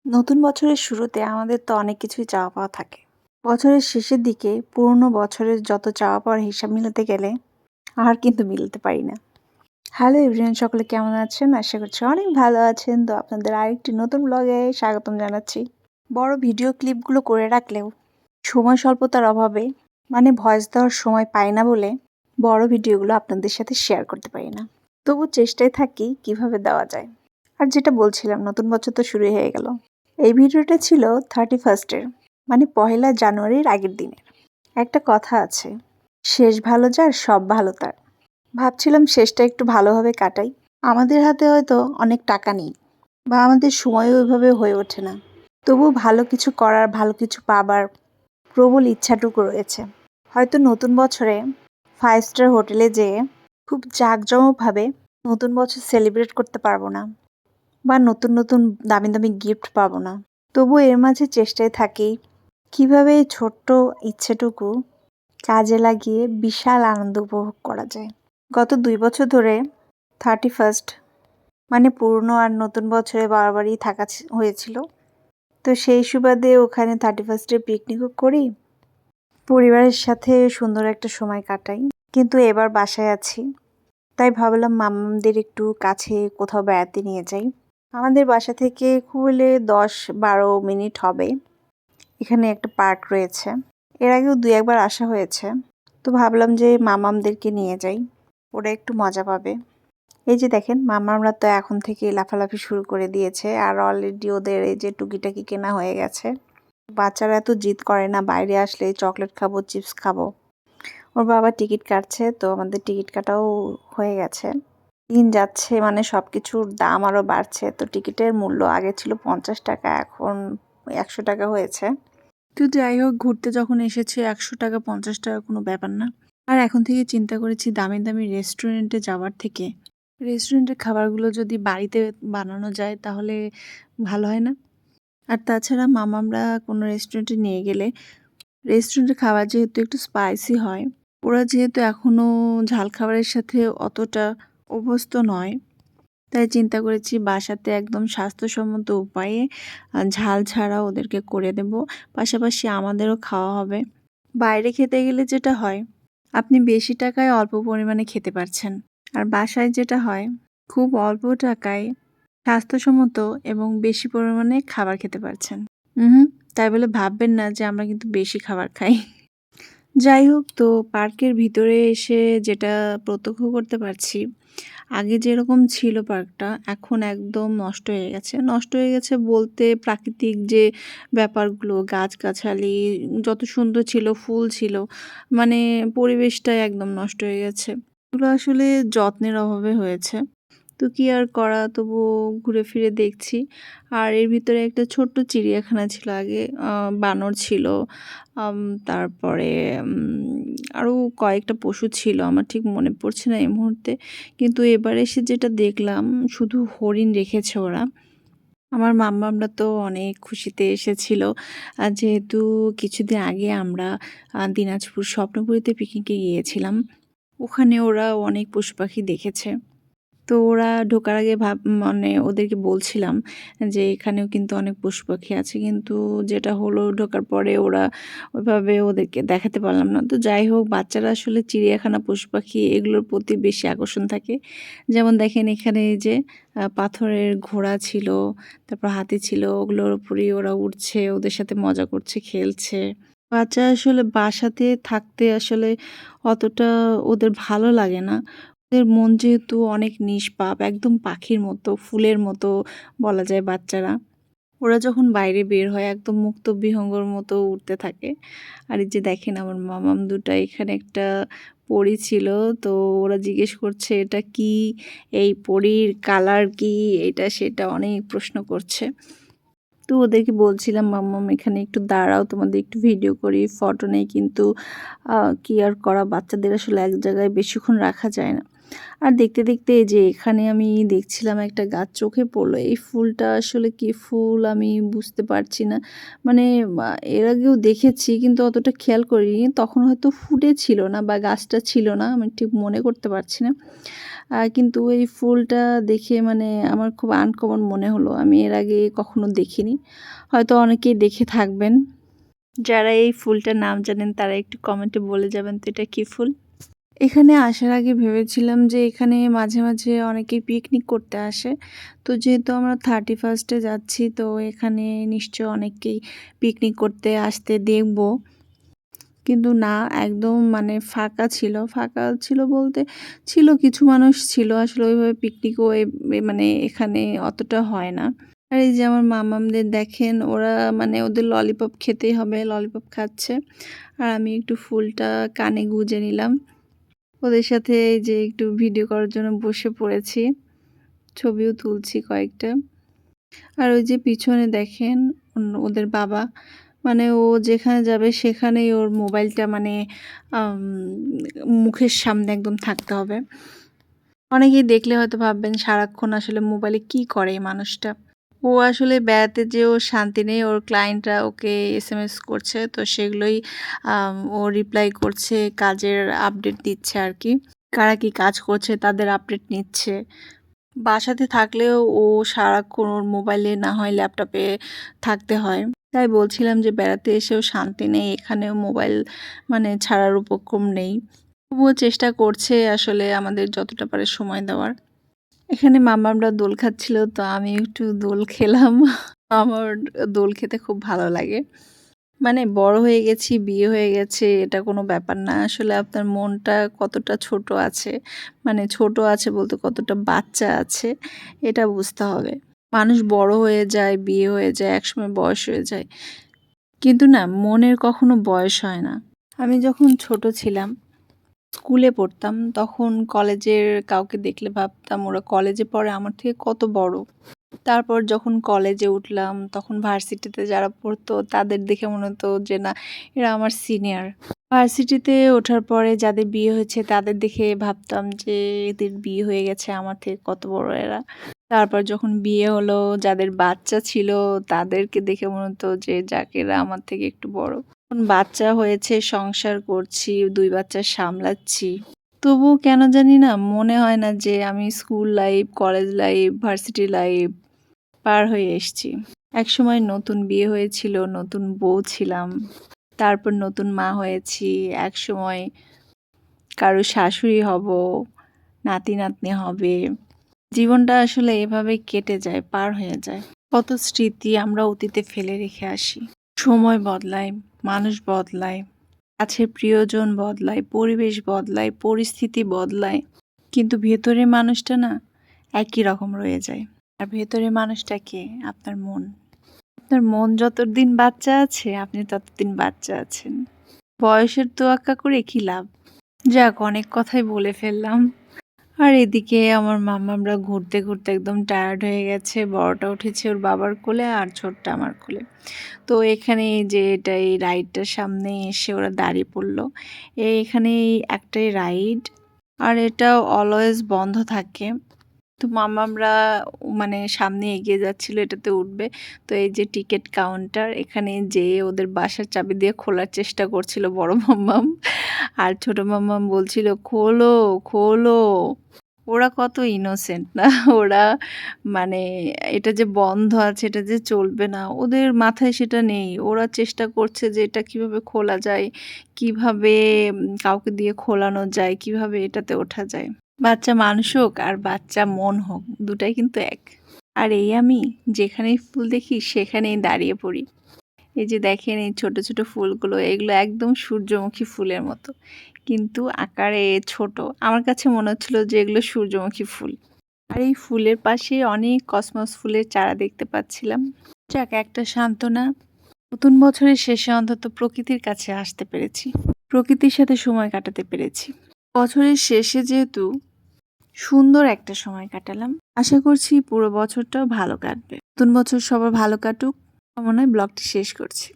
নতুন বছরের শুরুতে আমাদের তো অনেক কিছুই চাওয়া পাওয়া থাকে। বছরের শেষের দিকে পুরনো বছরের যত চাওয়া পাওয়ার হিসাব মিলাতে গেলে আর কিন্তু মিলাতে পারি না। হ্যালো এভরিওয়ান, সকলে কেমন আছেন? আশা করছি অনেক ভালো আছেন। তো আপনাদের আরেকটি নতুন ব্লগে স্বাগতম জানাচ্ছি। বড় ভিডিও ক্লিপগুলো করে রাখলেও সময় স্বল্পতার অভাবে ভয়েস দেওয়ার সময় পাই না বলে বড় ভিডিওগুলো আপনাদের সাথে শেয়ার করতে পারি না। তবু চেষ্টায় থাকি কিভাবে দেওয়া যায়। আর যেটা বলছিলাম, নতুন বছর তো শুরু হয়ে গেল। এই ভিডিওটা ছিল 31st-এর, পহেলা জানুয়ারির আগের দিনের। একটা কথা আছে, শেষ ভালো যার সব ভালো তার। ভাবছিলাম শেষটা একটু ভালোভাবে কাটাই। আমাদের হাতে হয়তো অনেক টাকা নেই বা আমাদের সময়ও ওইভাবে হয়ে ওঠে না, তবু ভালো কিছু করার, ভালো কিছু পাবার প্রবল ইচ্ছাটুকু রয়েছে। হয়তো নতুন বছরে 5 স্টার হোটেলে যেয়ে খুব জাঁকজমকভাবে নতুন বছর সেলিব্রেট করতে পারবো না বা নতুন নতুন দামি দামি গিফট পাবো না, তবু এর মাঝে চেষ্টায় থাকি কিভাবে এই ছোট্ট ইচ্ছেটুকু কাজে লাগিয়ে বিশাল আনন্দ উপভোগ করা যায়। গত 2 বছর ধরে 31st পুরনো আর নতুন বছরে বারবারই থাকা হয়েছিল। তো সেই সুবাদে ওখানে 31st-এ পিকনিকও করি, পরিবারের সাথে সুন্দর একটা সময় কাটাই। কিন্তু এবার বাসায় আছি, তাই ভাবলাম মামাদের একটু কাছে কোথাও বেড়াতে নিয়ে যাই। আমাদের বাসা থেকে খুব হলে 10-12 মিনিট হবে। এখানে একটা পার্ক রয়েছে, এর আগেও 2-1বার আসা হয়েছে। তো ভাবলাম যে মামামদেরকে নিয়ে যাই, ওরা একটু মজা পাবে। এই যে দেখেন, মামামরা তো এখন থেকে লাফালাফি শুরু করে দিয়েছে, আর অলরেডি ওদের এই যে টুকিটাকি কেনা হয়ে গেছে। বাচ্চারা এত জিদ করে না, বাইরে আসলে চকলেট খাবো, চিপস খাবো। ওর বাবা টিকিট কাটছে, তো আমাদের টিকিট কাটাও হয়ে গেছে। দিন যাচ্ছে সব কিছুর দাম আরও বাড়ছে। তো টিকিটের মূল্য আগে ছিল 50 টাকা, এখন 100 টাকা হয়েছে। তো যাই হোক, ঘুরতে যখন এসেছি 100 টাকা 50 টাকা কোনো ব্যাপার না। আর এখন থেকে চিন্তা করেছি দামি দামি রেস্টুরেন্টে যাওয়ার থেকে রেস্টুরেন্টের খাবারগুলো যদি বাড়িতে বানানো যায় তাহলে ভালো হয় না? আর তাছাড়া মামামরা কোনো রেস্টুরেন্টে নিয়ে গেলে রেস্টুরেন্টের খাবার যেহেতু একটু স্পাইসি হয়, ওরা যেহেতু এখনও ঝাল খাবারের সাথে অতটা অভ্যস্ত নয়, তাই চিন্তা করেছি বাসাতে একদম স্বাস্থ্যসম্মত উপায়ে ঝাল ছাড়া ওদেরকে করে দেব। পাশাপাশি আমাদেরও খাওয়া হবে। বাইরে খেতে গেলে যেটা হয়, আপনি বেশি টাকায় অল্প পরিমাণে খেতে পারছেন। আর বাসায় যেটা হয়, খুব অল্প টাকায় স্বাস্থ্যসম্মত এবং বেশি পরিমাণে খাবার খেতে পারছেন। তাই বলে ভাববেন না যে আমরা কিন্তু বেশি খাবার খাই। যাই হোক, তো পার্কের ভিতরে এসে যেটা প্রত্যক্ষ করতে পারছি, আগে যেরকম ছিল পার্কটা এখন একদম নষ্ট হয়ে গেছে। নষ্ট হয়ে গেছে বলতে প্রাকৃতিক যে ব্যাপারগুলো, গাছগাছালি যত সুন্দর ছিল, ফুল ছিল, পরিবেশটাই একদম নষ্ট হয়ে গেছে। এগুলো আসলে যত্নের অভাবে হয়েছে। তো কি আর করা, তবুও ঘুরে ফিরে দেখছি। আর এর ভিতরে একটা ছোট্ট চিড়িয়াখানা ছিল আগে, বানর ছিল, তারপরে আরও কয়েকটা পশু ছিল, আমার ঠিক মনে পড়ছে না এই মুহূর্তে। কিন্তু এবার এসে যেটা দেখলাম, শুধু হরিণ রেখেছে ওরা। আমার মাম্মামরা তো অনেক খুশিতে এসেছিল, যেহেতু কিছুদিন আগে আমরা দিনাজপুর স্বপ্নপুরীতে পিকনিকে গিয়েছিলাম। ওখানে ওরা অনেক পশু পাখি দেখেছে। তো ওরা ঢোকার আগে ওদেরকে বলছিলাম যে এখানেও কিন্তু অনেক পশু পাখি আছে, কিন্তু যেটা হলো ঢোকার পরে ওরা ওইভাবে ওদেরকে দেখাতে পারলাম না। তো যাই হোক, বাচ্চারা আসলে চিড়িয়াখানা, পশু পাখি এগুলোর প্রতি বেশি আকর্ষণ থাকে। যেমন দেখেন এখানে এই যে পাথরের ঘোড়া ছিল, তারপর হাতি ছিল, ওগুলোর উপরেই ওরা উঠছে, ওদের সাথে মজা করছে, খেলছে। বাচ্চা আসলে বাসাতে থাকতে আসলে অতটা ওদের ভালো লাগে না। ওদের মন যেহেতু অনেক নিষ্পাপ, একদম পাখির মতো, ফুলের মতো বলা যায় বাচ্চারা। ওরা যখন বাইরে বের হয় একদম মুক্ত বিহঙ্গর মতো উড়তে থাকে। আর এই যে দেখেন আমার মামাম দুটা, এখানে একটা পরী ছিল, তো ওরা জিজ্ঞেস করছে এটা কি, এই পরীর কালার কি, এটা সেটা অনেক প্রশ্ন করছে। তো ওদেরকে বলছিলাম মাম্মাম এখানে একটু দাঁড়াও, তোমাদের একটু ভিডিও করি, ফটো নেই। কিন্তু কি আর করা, বাচ্চাদের আসলে এক জায়গায় বেশিক্ষণ রাখা যায় না। আর দেখতে দেখতে এই যে এখানে আমি দেখছিলাম একটা গাছ চোখে পড়লো। এই ফুলটা আসলে কি ফুল আমি বুঝতে পারছি না। এর আগেও দেখেছি কিন্তু অতটা খেয়াল করিনি, তখন হয়তো ফুটেছিল না বা গাছটা ছিল না, আমি ঠিক মনে করতে পারছি না। কিন্তু এই ফুলটা দেখে মানে আমার খুব আনকমন মনে হলো। আমি এর আগে কখনো দেখিনি। হয়তো অনেকেই দেখে থাকবেন। যারা এই ফুলটার নাম জানেন তারা একটু কমেন্টে বলে যাবেন তো এটা কী ফুল? এখানে আসার আগে ভেবেছিলাম যে এখানে মাঝে, মাঝে অনেকেই পিকনিক করতে আসে। তো যেহেতু আমরা 31st এ যাচ্ছি তো এখানে নিশ্চয়ই অনেকেই পিকনিক করতে আসতে দেখব। কিন্তু না, একদম মানে ফাঁকা ছিল। ফাঁকা ছিল বলতে ছিল কিছু মানুষ ছিল। আসলে ওইভাবে পিকনিকও মানে এখানে অতটা হয় না। আর এই যে আমার মামামদের দেখেন ওরা মানে ওদের ললিপপ খেতেই হবে, ললিপপ খাচ্ছে। আর আমি একটু ফুলটা কানে গুঁজে নিলাম। ওদের সাথে এই যে একটু ভিডিও করার জন্য বসে পড়েছি। ছবিও তুলছি কয়েকটা। আর ওই যে পিছনে দেখেন ওদের বাবা মানে ও যেখানে যাবে সেখানেই ওর মোবাইলটা মানে আম মুখের সামনে একদম থাকতে হবে। অনেকেই দেখলে হয়তো ভাববেন সারাক্ষণ আসলে মোবাইলে কি করে এই মানুষটা? ও আসলে বেড়াতে যেয়েও শান্তি নেই। ওর ক্লায়েন্টরা ওকে এসএমএস করছে। তো সেগুলোই ও রিপ্লাই করছে, কাজের আপডেট দিচ্ছে আরকি। কারা কি কাজ করছে তাদের আপডেট নিচ্ছে। বাসাতে থাকলেও ও সারাক্ষণ ওর মোবাইলে না হয় ল্যাপটপে থাকতে হয়। তাই বলছিলাম যে বেড়াতে এসেও শান্তি নেই। এখানেও মোবাইল মানে ছাড়ার উপক্রম নেই। তবুও চেষ্টা করছে আসলে আমাদের যতটা পারে সময় দেওয়ার। এখানে মামামরা দোল খাচ্ছিল তো আমি একটু দোল খেলাম। আমার দোল খেতে খুব ভালো লাগে। মানে বড় হয়ে গেছি, বিয়ে হয়ে গেছে এটা কোনো ব্যাপার না। আসলে আপনার মনটা কতটা ছোট আছে, মানে ছোট আছে বলতে কতটা বাচ্চা আছে এটা বুঝতে হবে। মানুষ বড় হয়ে যায়, বিয়ে হয়ে যায়, একসময় বয়স হয়ে যায়। কিন্তু না মনের কখনো বয়স হয় না। আমি যখন ছোট ছিলাম, স্কুলে পড়তাম তখন কলেজের কাউকে দেখলে ভাবতাম ওরা কলেজে পড়ে আমার থেকে কত বড়। তারপর যখন কলেজে উঠলাম তখন ভার্সিটিতে যারা পড়তো তাদের দেখে মনে হতো যে না এরা আমার সিনিয়র। ভার্সিটিতে ওঠার পরে যাদের বিয়ে হয়েছে তাদের দেখে ভাবতাম যে এদের বিয়ে হয়ে গেছে আমার থেকে কত বড় এরা। তারপর যখন বিয়ে হলো যাদের বাচ্চা ছিল তাদেরকে দেখে মনে হতো যে যাক এরা আমার থেকে একটু বড়। এখন বাচ্চা হয়েছে, সংসার করছি, 2 বাচ্চা সামলাচ্ছি। তবুও কেন জানি না মনে হয় না যে আমি school life, college life, varsity life পার হয়ে এসেছি। একসময় নতুন বিয়ে হয়েছিল, নতুন বউ ছিলাম। তারপর নতুন মা হয়েছি। একসময় কারো শাশুড়ি হব, নাতি-নাতনি হবে। জীবনটা আসলে এভাবে কেটে যায়, পার হয়ে যায়। কত স্মৃতি আমরা অতীতে ফেলে রেখে আসি। সময় বদলায়, মানুষ বদলায়, কাছের প্রিয়জন বদলায়, পরিবেশ বদলায়, পরিস্থিতি বদলায়। কিন্তু ভেতরের মানুষটা না একই রকম রয়ে যায়। আর ভেতরের মানুষটা কে? আপনার মন। আপনার মন যতদিন বাচ্চা আছে আপনি ততদিন বাচ্চা আছেন। বয়সের তোয়াক্কা করে কি লাভ? যাক অনেক কথাই বলে ফেললাম। আর এদিকে আমার মামামরা ঘুরতে, ঘুরতে একদম টায়ার্ড হয়ে গেছে। বড়টা উঠেছে ওর বাবার কোলে আর ছোটটা আমার কোলে। তো এখানে এই যে এই রাইডটার সামনে এসে ওরা দাঁড়িয়ে পড়ল। এখানে একটাই রাইড আর এটা অলওয়েজ বন্ধ থাকে। তো মামামরা মানে সামনে এগিয়ে যাচ্ছিল এটাতে উঠবে। তো এই যে টিকিট কাউন্টার এখানে যেয়ে ওদের বাসার চাবি দিয়ে খোলার চেষ্টা করছিল বড় মাম্মাম। আর ছোট মাম্মাম বলছিল খোলো, খোলো। ওরা কত ইনোসেন্ট না? ওরা মানে এটা যে বন্ধ আছে, এটা যে চলবে না, ওদের মাথায় সেটা নেই। ওরা চেষ্টা করছে যে এটা কিভাবে খোলা যায়, কিভাবে কাউকে দিয়ে খোলানো যায়, কিভাবে এটাতে ওঠা যায়। বাচ্চা মানুষ হোক আর বাচ্চা মন হোক, দুটাই কিন্তু এক। আর এই আমি যেখানেই ফুল দেখি সেখানেই দাঁড়িয়ে পড়ি। এই যে দেখেন এই ছোট, ছোট ফুলগুলো, এগুলো একদম সূর্যমুখী ফুলের মতো। কিন্তু আকারে ছোট। আমার কাছে মনে হচ্ছিল যে এগুলো সূর্যমুখী ফুল। আর এই ফুলের পাশে অনেক কসমস ফুলের চারা দেখতে পাচ্ছিলাম। যাক একটা সান্ত্বনা। নতুন বছরের শেষে অন্তত প্রকৃতির কাছে আসতে পেরেছি। প্রকৃতির সাথে সময় কাটাতে পেরেছি। বছরের শেষে যেহেতু সুন্দর একটা সময় কাটালাম। আশা করছি পুরো বছরটাও ভালো কাটবে। নতুন বছর সবার ভালো কাটুক। কামনায় ব্লগটি শেষ করছি।